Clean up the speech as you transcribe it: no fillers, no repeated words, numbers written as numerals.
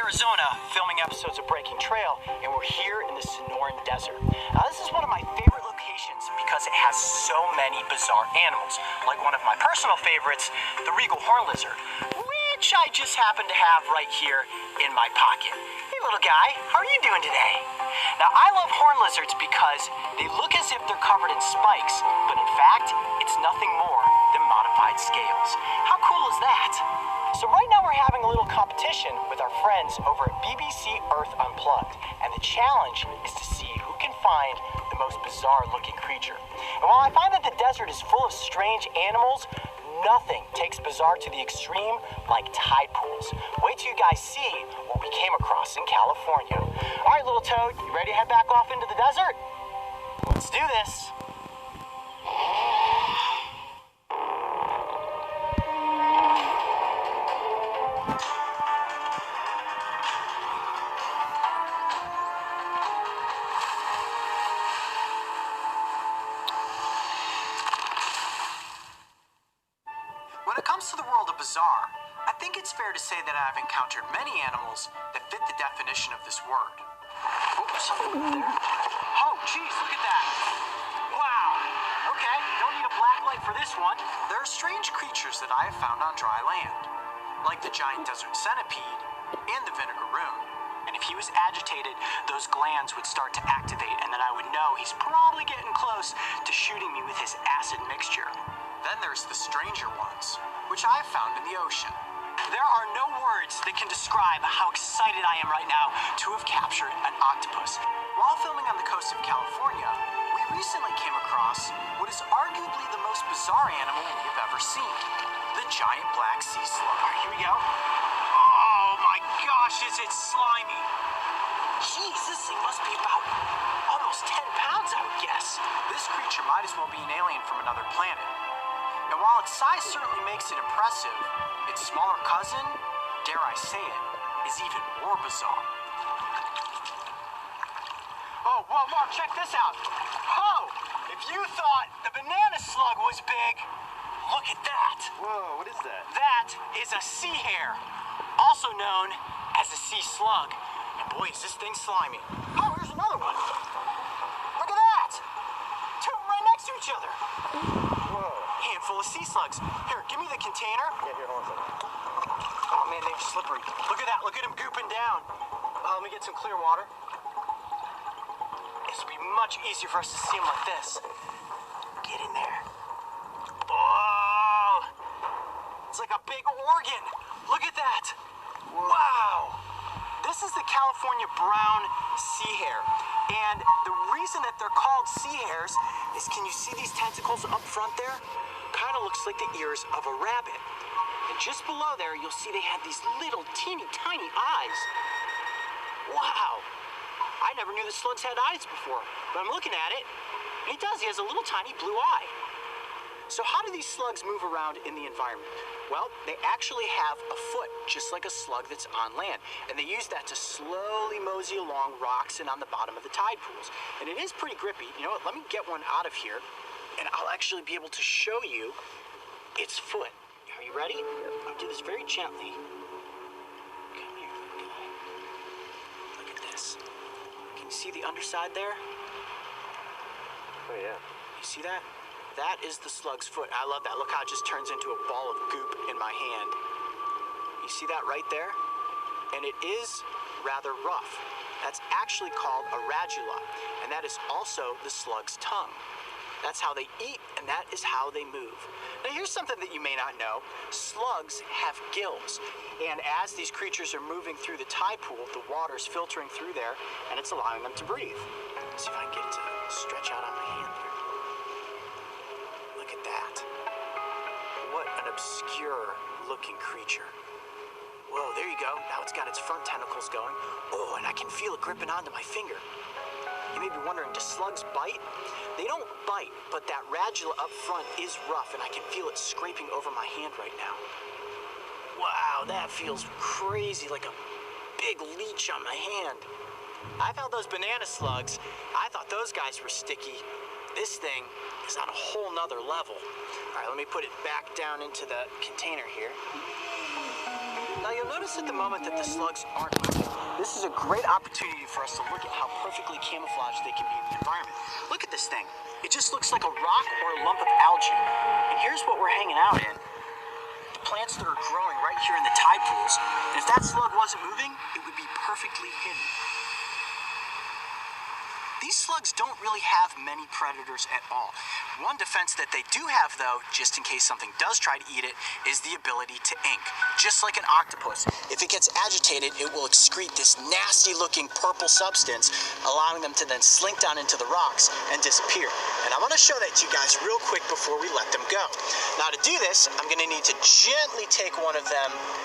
Arizona, filming episodes of Breaking Trail, and we're here in the Sonoran Desert. Now, this is one of my favorite locations because it has so many bizarre animals, like one of my personal favorites, the regal horn lizard, which I just happen to have right here in my pocket. Hey, little guy, how are you doing today? Now, I love horn lizards because they look as if they're covered in spikes, but in fact, it's nothing more than modified scales. How cool is that? So right now we're having a little competition with our friends over at BBC Earth Unplugged, and the challenge is to see who can find the most bizarre looking creature. And while I find that the desert is full of strange animals, nothing takes bizarre to the extreme like tide pools. Wait till you guys see what we came across in California. All right, little toad, you ready to head back off into the desert? Let's do this. When it comes to the world of bizarre, I think it's fair to say that I've encountered many animals that fit the definition of this word. Oops, something over there. Oh, geez, look at that. Wow. Okay, don't need a black light for this one. There are strange creatures that I have found on dry land, like the giant desert centipede and the vinegaroon. And if he was agitated, those glands would start to activate, and then I would know he's probably getting close to shooting me with his acid mixture. Then there's the stranger ones, which I have found in the ocean. There are no words that can describe how excited I am right now to have captured an octopus. While filming on the coast of California, we recently came across what is arguably the most bizarre animal we have ever seen, the giant black sea slug. All right, here we go. Oh my gosh, is it slimy? Jeez, this thing must be about almost 10 pounds, I would guess. This creature might as well be an alien from another planet. And while its size certainly makes it impressive, its smaller cousin, dare I say it, is even more bizarre. Oh, whoa, Mark, check this out. Oh, if you thought the banana slug was big, look at that. Whoa, what is that? That is a sea hare, also known as a sea slug. And boy, is this thing slimy. Oh, here's another one. Look at that. Two right next to each other. Whoa. Handful of sea slugs. Here, give me the container. Yeah, here, hold on a second. Oh man, they're slippery. Look at that. Look at him gooping down. Let me get some clear water. This will be much easier for us to see him like this. Get in there. Oh, it's like a big organ. Look at that. Wow. This is the California brown sea hare. And the reason that they're called sea hares is, can you see these tentacles up front there? Kind of looks like the ears of a rabbit. And just below there, you'll see they have these little teeny tiny eyes. Wow. I never knew the slugs had eyes before, but I'm looking at it, and he does. He has a little tiny blue eye. So how do these slugs move around in the environment? Well, they actually have a foot, just like a slug that's on land. And they use that to slowly mosey along rocks and on the bottom of the tide pools. And it is pretty grippy. You know what? Let me get one out of here, and I'll actually be able to show you its foot. Are you ready? I'll do this very gently. Come here, little guy. Look at this. Can you see the underside there? Oh, yeah. You see that? That is the slug's foot. I love that. Look how it just turns into a ball of goop in my hand. You see that right there? And it is rather rough. That's actually called a radula, and that is also the slug's tongue. That's how they eat, and that is how they move. Now, here's something that you may not know. Slugs have gills, and as these creatures are moving through the tide pool, the water's filtering through there, and it's allowing them to breathe. Let's see if I can get it to stretch out on my hand there. Look at that. What an obscure-looking creature. Whoa, there you go. Now it's got its front tentacles going. Oh, and I can feel it gripping onto my finger. You may be wondering, do slugs bite? They don't bite, but that radula up front is rough, and I can feel it scraping over my hand right now. Wow, that feels crazy, like a big leech on my hand. I found those banana slugs. I thought those guys were sticky. This thing is on a whole nother level. All right, let me put it back down into the container here. Now you'll notice at the moment that the slugs aren't moving. This is a great opportunity for us to look at how perfectly camouflaged they can be in the environment. Look at this thing. It just looks like a rock or a lump of algae. And here's what we're hanging out in. The plants that are growing right here in the tide pools. And if that slug wasn't moving, it would be perfectly hidden. These slugs don't really have many predators at all. One defense that they do have, though, just in case something does try to eat it, is the ability to ink. Just like an octopus, if it gets agitated, it will excrete this nasty-looking purple substance, allowing them to then slink down into the rocks and disappear. And I want to show that to you guys real quick before we let them go. Now, to do this, I'm going to need to gently take one of them